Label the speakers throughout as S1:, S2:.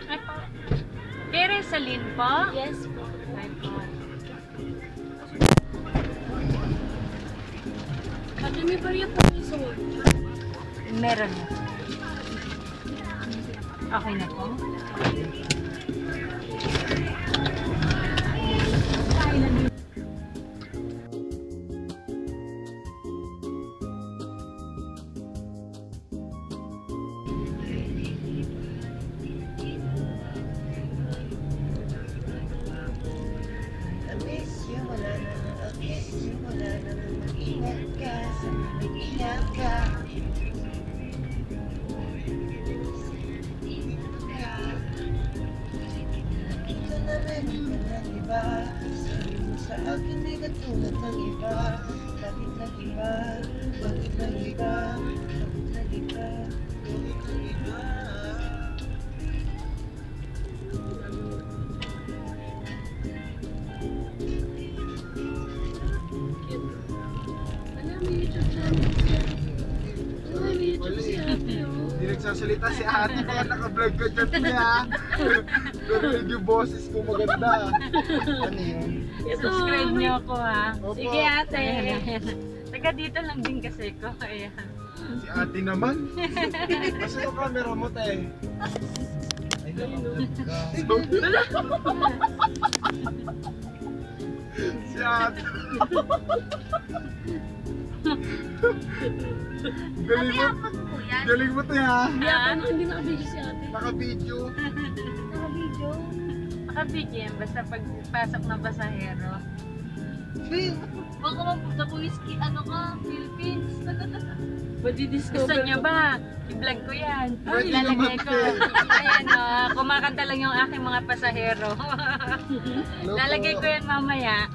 S1: Ay po. Kay Resalyn po?
S2: Yes po.
S1: Ay po.
S2: Ate, may bariya po yung suot.
S1: Meron na. Okay na po.
S3: Sa akin ay katulad ng iba. Bakit nag-iba? Bakit nag-iba? Bakit nag-iba? Bakit nag-iba?
S2: Ano, may YouTube channel siya. Ano, may YouTube si ate, oh.
S3: Hindi nagsasalita si ate, baka naka-vlog ka dyan niya. Narinig yung boses ko maganda. Ano yun?
S1: Subscribe niyo ako ha.
S3: Opo.
S2: Sige ate.
S1: Taga dito lang din kasi ko. Ayan.
S3: Si ate naman. Kasi yung camera mo, te. Ay, naka-vlog ka. Si ate. Galing mo. Galing mo, te, ha?
S2: Hindi naka-video si ate.
S3: Naka-video.
S2: Naka-video?
S1: Nakabigyan yan. Basta pagpasok ng pasahero.
S2: Baka mapunta po whiskey, ano ka, Philippines.
S1: Gusto niyo ba? I-vlog ko yan.
S3: Pwede
S1: Lalagay
S3: naman,
S1: ko.
S3: te.
S1: Ayan o. Kumakanta lang yung aking mga pasahero. Lalagay ko yan mamaya.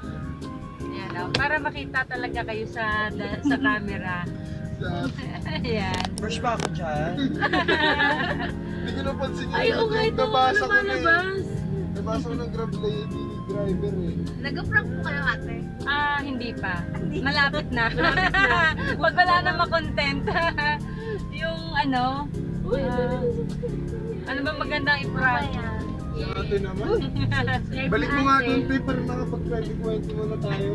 S1: Ayan o. Para makita talaga kayo sa camera. Ayan.
S3: Fresh pa ako dyan. Hindi ko napansin yun.
S2: Ay, okay ito.
S3: Nabasa ko na eh.
S2: Lumalabas.
S3: Nabasa ko ng Grab lady driver eh.
S2: Nag-prank po kayo ate?
S1: Hindi pa. Malapit na. Pag wala na makontent. Yung ano,
S2: Uy,
S1: ano ba magandang i-prank?
S3: Si ate naman. Balik mo nga doon, te, para nakapag-20 muna tayo.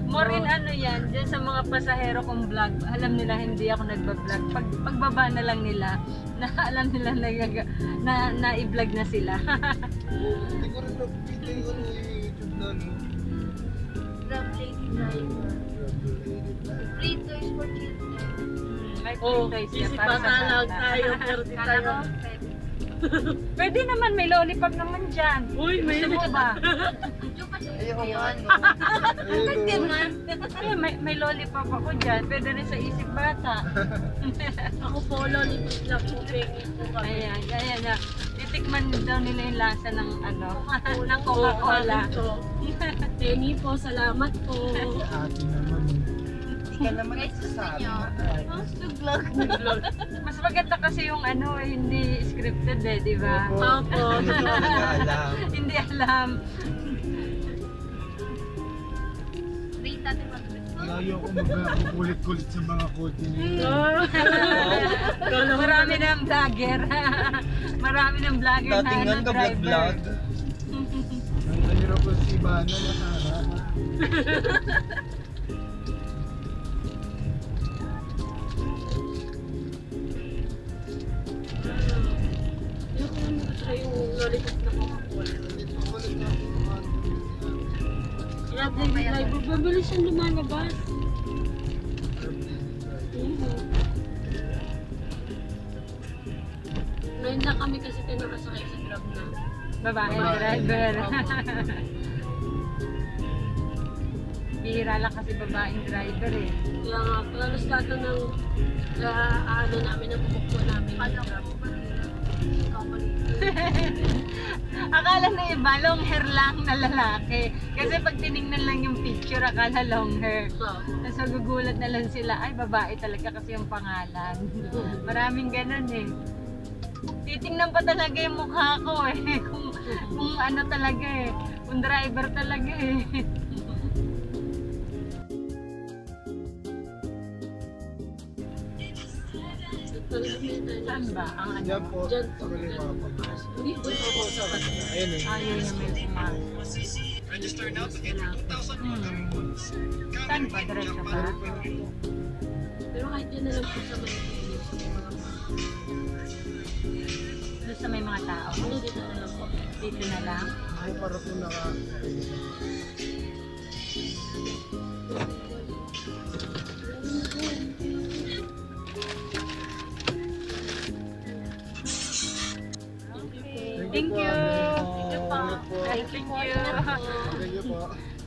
S1: More in ano yan, dyan sa mga pasahero kong vlog, alam nila hindi ako nagbablog. Pagbaba na lang nila, na alam nila na i-vlog na sila.
S3: Hindi ko rin nakikita yung ano yung YouTube na ano.
S2: Grab lady driver.
S3: Grab lady driver.
S2: Free toys for children.
S1: May
S4: Oh,
S1: toys yan
S4: easy
S1: para sa
S4: patalag
S1: bata.
S4: tayo, pero di tayo.
S1: Pwede naman, may lollipop naman dyan.
S4: Uy, may
S1: Gusto mo ba?
S3: Ayoko nga.
S2: Pwede man.
S1: May lollipop ako dyan. Pwede rin sa isip bata.
S4: Ako po, lollipop lang po, pengi po kami.
S1: Ayan na. Titikman daw nila yung lasa ng ano, ng Coca-Cola.
S4: Pengi po, salamat po.
S3: Si ate naman. Hindi ka naman nagsasabi na
S2: Vlog.
S1: Mas maganda kasi yung ano, hindi scripted eh, di ba?
S4: Opo.
S3: Hindi ko alam.
S1: Hindi alam.
S2: Free tate mag-trip.
S3: Ayoko magkukulit-kulit sa mga kotse nila.
S1: Marami ng vlogger. Marami ng vlogger na ano, driver.
S3: Ang kanina po si Ivana nakaharap.
S4: Yung lollipop na Coca-Cola.
S3: Dito ulit natin yung mga
S4: Grab lady driver, mabilis siyang lumalabas.
S3: Grab lady driver.
S4: Ngayon lang kami kasi tinakasakay sa Grab na.
S1: Babae
S3: Babae.
S1: driver.
S4: Opo.
S1: Bihira lang kasi babaeng driver eh.
S4: Kaya nga, halos lahat na ng ano namin, ang bubukto namin ng Grab.
S1: Akala na iba, long hair lang na lalaki. Kasi pag tinignan lang yung picture, akala long hair. Tapos magugulat na lang sila, ay babae talaga kasi yung pangalan. Maraming ganun eh. Titingnan pa talaga yung mukha ko eh. Kung ano talaga eh. Kung driver talaga eh. Saan ba? Ang ano?
S3: Yan po.
S4: Diyan po.
S3: Sa kaliwa po.
S4: Hindi po ako sa kanila.
S3: Ayun eh.
S1: Ayaw na may pumasok. Saan ba? Diretso ba?
S4: Pero kahit yun na lang po sa may
S1: Doon sa may mga tao.
S4: ano dito na lang po.
S1: Dito na lang.
S3: Ay, para po naka...
S1: Thank you.
S3: Thank you po.
S1: Thank you.
S3: Thank you po.